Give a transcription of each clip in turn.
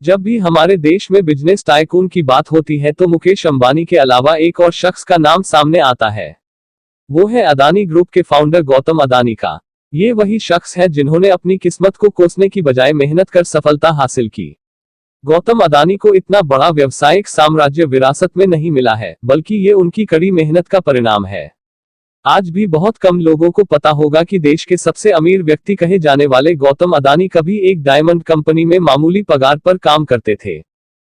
जब भी हमारे देश में बिजनेस टाइकून की बात होती है तो मुकेश अंबानी के अलावा एक और शख्स का नाम सामने आता है। वो है अदानी ग्रुप के फाउंडर गौतम अदानी का। ये वही शख्स है जिन्होंने अपनी किस्मत को कोसने की बजाय मेहनत कर सफलता हासिल की। गौतम अदानी को इतना बड़ा व्यवसायिक साम्राज्य विरासत में नहीं मिला है, बल्कि ये उनकी कड़ी मेहनत का परिणाम है। आज भी बहुत कम लोगों को पता होगा कि देश के सबसे अमीर व्यक्ति कहे जाने वाले गौतम अदानी कभी एक डायमंड कंपनी में मामूली पगार पर काम करते थे,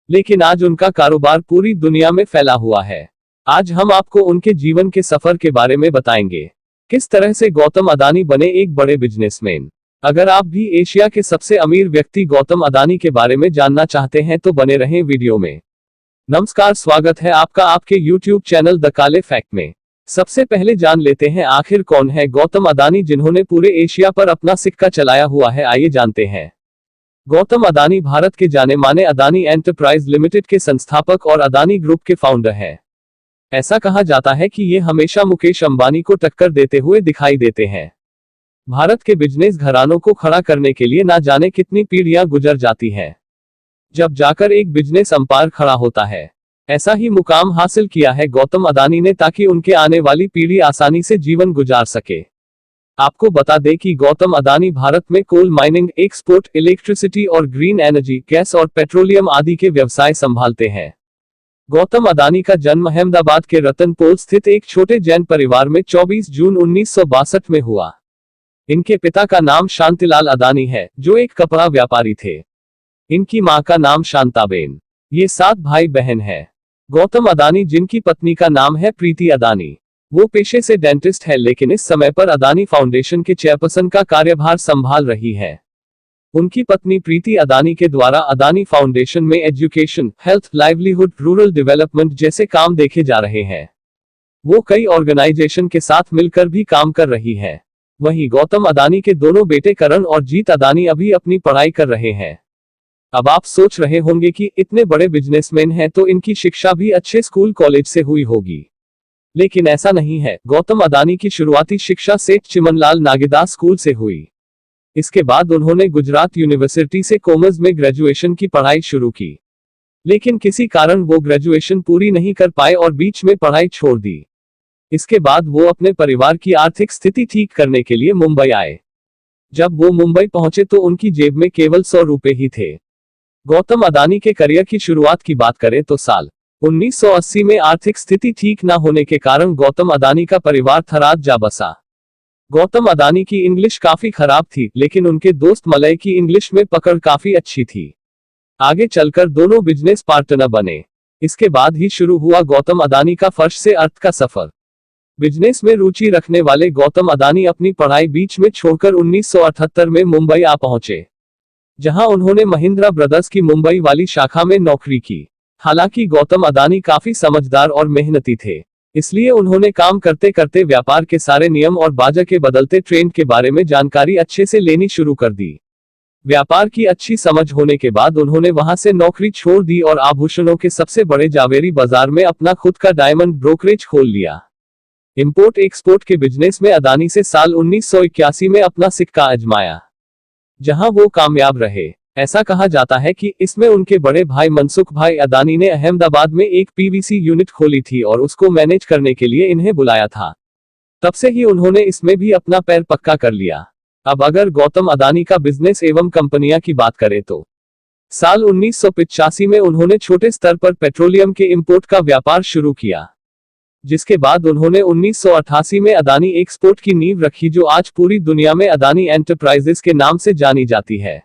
लेकिन आज उनका कारोबार पूरी दुनिया में फैला हुआ है। आज हम आपको उनके जीवन के सफर के बारे में बताएंगे, किस तरह से गौतम अदानी बने एक बड़े बिजनेसमैन। अगर आप भी एशिया के सबसे अमीर व्यक्ति गौतम अदानी के बारे में जानना चाहते हैं तो बने रहें वीडियो में। नमस्कार, स्वागत है आपका आपके YouTube चैनल द काले फैक्ट में। सबसे पहले जान लेते हैं आखिर कौन है गौतम अदानी जिन्होंने पूरे एशिया पर अपना सिक्का चलाया हुआ है। आइए जानते हैं। गौतम अदानी भारत के जाने माने अदानी एंटरप्राइज लिमिटेड के संस्थापक और अदानी ग्रुप के फाउंडर हैं। ऐसा कहा जाता है कि ये हमेशा मुकेश अंबानी को टक्कर देते हुए दिखाई देते हैं। भारत के बिजनेस घरानों को खड़ा करने के लिए ना जाने कितनी पीढ़ियां गुजर जाती हैं, जब जाकर एक बिजनेस अंपायर खड़ा होता है। ऐसा ही मुकाम हासिल किया है गौतम अदानी ने, ताकि उनके आने वाली पीढ़ी आसानी से जीवन गुजार सके। आपको बता दें कि गौतम अदानी भारत में कोल माइनिंग, एक्सपोर्ट, इलेक्ट्रिसिटी और ग्रीन एनर्जी, गैस और पेट्रोलियम आदि के व्यवसाय संभालते हैं। गौतम अदानी का जन्म अहमदाबाद के रतनपोल स्थित एक छोटे जैन परिवार में 24 जून 1962 में हुआ। इनके पिता का नाम शांतिलाल अदानी है, जो एक कपड़ा व्यापारी थे। इनकी मां का नाम शांताबेन। ये 7 भाई बहन हैं। गौतम अदानी जिनकी पत्नी का नाम है प्रीति अदानी, वो पेशे से डेंटिस्ट है, लेकिन इस समय पर अदानी फाउंडेशन के चेयरपर्सन का कार्यभार संभाल रही है। उनकी पत्नी प्रीति अदानी के द्वारा अदानी फाउंडेशन में education, health, livelihood, rural development जैसे काम देखे जा रहे हैं। वो कई ऑर्गेनाइजेशन के साथ मिलकर भी काम कर रही है। वहीं गौतम अदानी के दोनों बेटे करण और जीत अदानी अभी अपनी पढ़ाई कर रहे हैं। अब आप सोच रहे होंगे कि इतने बड़े बिजनेसमैन हैं तो इनकी शिक्षा भी अच्छे स्कूल कॉलेज से हुई होगी, लेकिन ऐसा नहीं है। गौतम अदानी की शुरुआती शिक्षा सेठ चिमनलाल नागेदास स्कूल से हुई। इसके बाद उन्होंने गुजरात यूनिवर्सिटी से कॉमर्स में ग्रेजुएशन की पढ़ाई शुरू की, लेकिन किसी कारण वो ग्रेजुएशन पूरी नहीं कर पाए और बीच में पढ़ाई छोड़ दी। इसके बाद वो अपने परिवार की आर्थिक स्थिति ठीक करने के लिए मुंबई आए। जब वो मुंबई पहुंचे तो उनकी जेब में केवल 100 रुपए ही थे। गौतम अदानी के करियर की शुरुआत की बात करें तो साल 1980 में आर्थिक स्थिति ठीक न होने के कारण गौतम अदानी का परिवार थराद जा बसा। गौतम अदानी की इंग्लिश काफी खराब थी, लेकिन उनके दोस्त मलय की इंग्लिश में पकड़ काफी अच्छी थी। आगे चलकर दोनों बिजनेस पार्टनर बने। इसके बाद ही शुरू हुआ गौतम अदानी का फर्श से अर्थ का सफर। बिजनेस में रुचि रखने वाले गौतम अदानी अपनी पढ़ाई बीच में छोड़कर 1978 में मुंबई आ पहुंचे, जहां उन्होंने महिंद्रा ब्रदर्स की मुंबई वाली शाखा में नौकरी की। हालांकि गौतम अदानी काफी समझदार और मेहनती थे, इसलिए उन्होंने काम करते करते व्यापार के सारे नियम और बाजार के बदलते ट्रेंड के बारे में जानकारी अच्छे से लेनी शुरू कर दी। व्यापार की अच्छी समझ होने के बाद उन्होंने वहां से नौकरी छोड़ दी और आभूषणों के सबसे बड़े जावेरी बाजार में अपना खुद का डायमंड ब्रोकरेज खोल लिया। इंपोर्ट एक्सपोर्ट के बिजनेस में अदानी से साल 1981 में अपना सिक्का आजमाया, जहां वो कामयाब रहे। ऐसा कहा जाता है कि इसमें उनके बड़े भाई मनसुख भाई अदानी ने अहमदाबाद में एक पीवीसी यूनिट खोली थी और उसको मैनेज करने के लिए इन्हें बुलाया था। तब से ही उन्होंने इसमें भी अपना पैर पक्का कर लिया। अब अगर गौतम अदानी का बिजनेस एवं कंपनियां की बात करें तो साल 1985 में उन्होंने छोटे स्तर पर पेट्रोलियम के इंपोर्ट का व्यापार शुरू किया, जिसके बाद उन्होंने 1988 में अदानी एक्सपोर्ट की नींव रखी, जो आज पूरी दुनिया में अदानी एंटरप्राइजेस के नाम से जानी जाती है।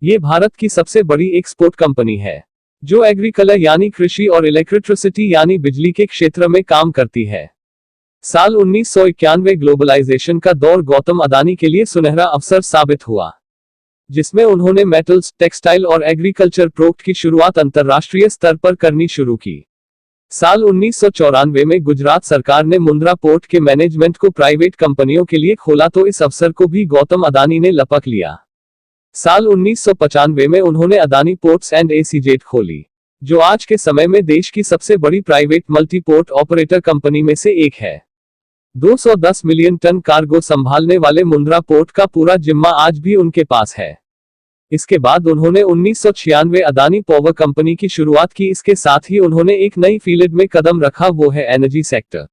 ये भारत की सबसे बड़ी एक्सपोर्ट कंपनी है, जो एग्रीकल्चर यानी कृषि और इलेक्ट्रिसिटी यानी बिजली के क्षेत्र में काम करती है। साल 1991 ग्लोबलाइजेशन का दौर गौतम अदानी के लिए सुनहरा अवसर साबित हुआ, जिसमें उन्होंने मेटल्स, टेक्सटाइल और एग्रीकल्चर प्रोडक्ट की शुरुआत अंतर्राष्ट्रीय स्तर पर करनी शुरू की। साल 1994 में गुजरात सरकार ने मुंद्रा पोर्ट के मैनेजमेंट को प्राइवेट कंपनियों के लिए खोला, तो इस अवसर को भी गौतम अदानी ने लपक लिया। साल 1995 में उन्होंने अदानी पोर्ट्स एंड एसीजेट खोली, जो आज के समय में देश की सबसे बड़ी private multi port operator company में से एक है। 210 मिलियन टन कार्गो संभालने वाले मुंद्रा पोर्ट का पूरा जिम्मा आज भी उनके पास है। इसके बाद उन्होंने 1996 अदानी पावर कंपनी की शुरुआत की। इसके साथ ही उन्होंने एक नई फील्ड में कदम रखा, वो है एनर्जी सेक्टर,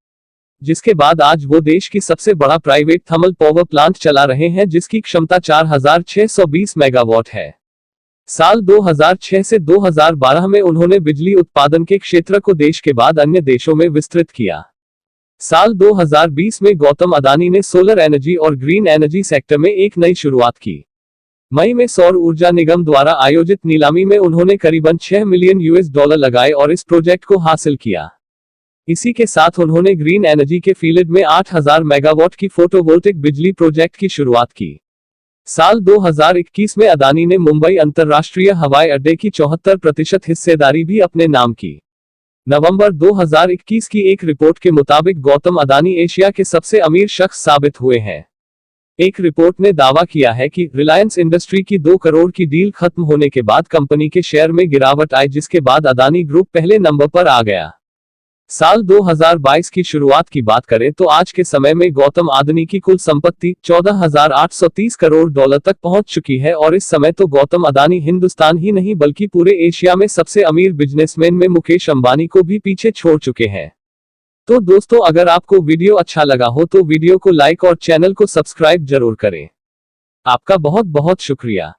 जिसके बाद आज वो देश की सबसे बड़ा प्राइवेट थर्मल पावर प्लांट चला रहे हैं, जिसकी क्षमता 4620 मेगावाट है। साल 2006 से 2012 में उन्होंने बिजली उत्पादन के क्षेत्र को देश के बाद अन्य देशों में विस्तृत किया। साल 2020 में गौतम अदानी ने सोलर एनर्जी और ग्रीन एनर्जी सेक्टर में एक नई शुरुआत की। मई में सौर ऊर्जा निगम द्वारा आयोजित नीलामी में उन्होंने करीबन $6 मिलियन लगाए और इस प्रोजेक्ट को हासिल किया। इसी के साथ उन्होंने ग्रीन एनर्जी के फील्ड में 8000 मेगावाट की फोटोवोल्टिक बिजली प्रोजेक्ट की शुरुआत की। साल 2021 में अदानी ने मुंबई अंतरराष्ट्रीय हवाई अड्डे की 74% हिस्सेदारी भी अपने नाम की। नवंबर 2021 की एक रिपोर्ट के मुताबिक गौतम अदानी एशिया के सबसे अमीर शख्स साबित हुए हैं। एक रिपोर्ट ने दावा किया है कि रिलायंस इंडस्ट्री की 2 करोड़ की डील खत्म होने के बाद कंपनी के शेयर में गिरावट आई, जिसके बाद अदानी ग्रुप पहले नंबर पर आ गया। साल 2022 की शुरुआत की बात करें तो आज के समय में गौतम अदानी की कुल संपत्ति $14,830 करोड़ तक पहुंच चुकी है और इस समय तो गौतम अदानी हिंदुस्तान ही नहीं बल्कि पूरे एशिया में सबसे अमीर बिजनेसमैन में मुकेश अंबानी को भी पीछे छोड़ चुके हैं। तो दोस्तों, अगर आपको वीडियो अच्छा लगा हो तो वीडियो को लाइक और चैनल को सब्सक्राइब जरूर करें। आपका बहुत बहुत शुक्रिया।